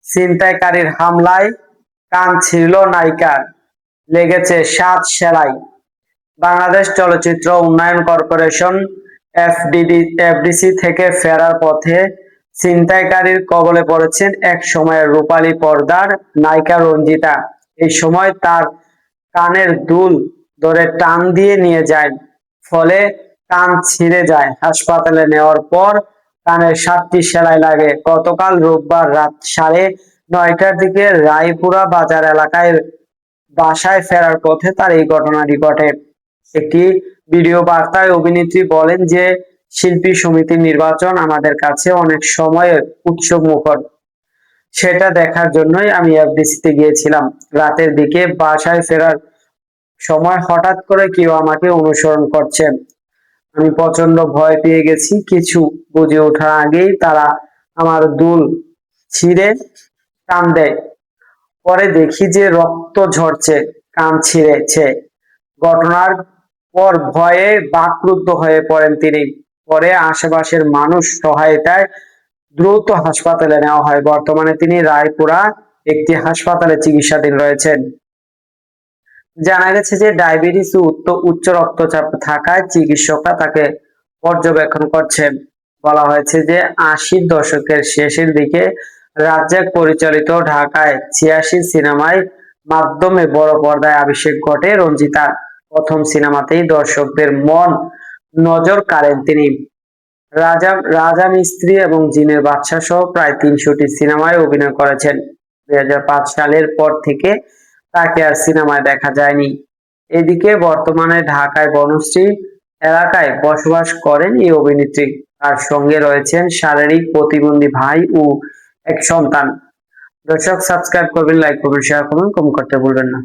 ছিনতাইকারীর হামলায় কান ছিঁড়ল নায়িকার, লেগেছে 7 সেলাই। বাংলাদেশ চলচ্চিত্র উন্নয়ন কর্পোরেশন এফডিসি থেকে ফেরার পথে ছিনতাইকারীর কবলে পড়েছেন এক সময়ের রূপালী পর্দার নায়িকা রঞ্জিতা। এই সময় তার কানের দুল ধরে টান দিয়ে নিয়ে যায়, ফলে কান ছিঁড়ে যায়। হাসপাতালে নেওয়ার পর কানের 7টি সেলাই লাগে। গতকাল রোববার রাত 9:30টার দিকে রায়পুরা বাজার এলাকায় বাসায় ফেরার পথে তার এই ঘটনাটি ঘটে। একটি ভিডিও বার্তায় অভিনেত্রী বলেন যে, শিল্পী সমিতির নির্বাচন আমাদের কাছে অনেক সময় উৎসবমুখর। সেটা দেখার জন্যই আমি এফডিসিতে গিয়েছিলাম। রাতের দিকে বাসায় ফেরার সময় হঠাৎ করে কেউ আমাকে অনুসরণ করছে। আমি প্রচন্ড ভয় পেয়ে গেছি। কিছু বুঝে ওঠার আগেই তারা আমার দুল ছিঁড়ে টান দেয়। পরে দেখি যে রক্ত ঝরছে, কান ছিঁড়েছে। ঘটনার পর ভয়ে বাকরুদ্ধ হয়ে পড়েন তিনি। পরে আশেপাশের মানুষ সহায়তায় দ্রুত হাসপাতালে নেওয়া হয়। বর্তমানে তিনি রায়পুরা একটি হাসপাতালে চিকিৎসাধীন রয়েছেন। জানা গেছে যে ডায়াবেটিস ও উচ্চ রক্তচাপ থাকায় চিকিৎসকরা তাকে পর্যবেক্ষণ করছেন। বলা হয়েছে যে 80-র দশকের শেষের দিকে রাজ্জাক পরিচালিত ঢাকায় 86 সিনেমায় মাধ্যমে বড় পর্দায় অভিষেক ঘটে রঞ্জিতার। প্রথম সিনেমাতেই দর্শকদের মন নজর কাড়েন তিনি। রাজা মিস্ত্রি এবং জিনের বাদশা সহ প্রায় 300টি সিনেমায় অভিনয় করেছেন। 2005 সালের পর থেকে তাকে আর সিনেমায় দেখা যায়নি। এদিকে বর্তমানে ঢাকায় বনশ্রী এলাকায় বসবাস করেন এই অভিনেত্রী। তার সঙ্গে রয়েছেন শারীরিক প্রতিবন্ধী ভাই ও এক সন্তান। দর্শক, সাবস্ক্রাইব করবেন, লাইক করবেন, শেয়ার করবেন, কমেন্ট করতে ভুলবেন না।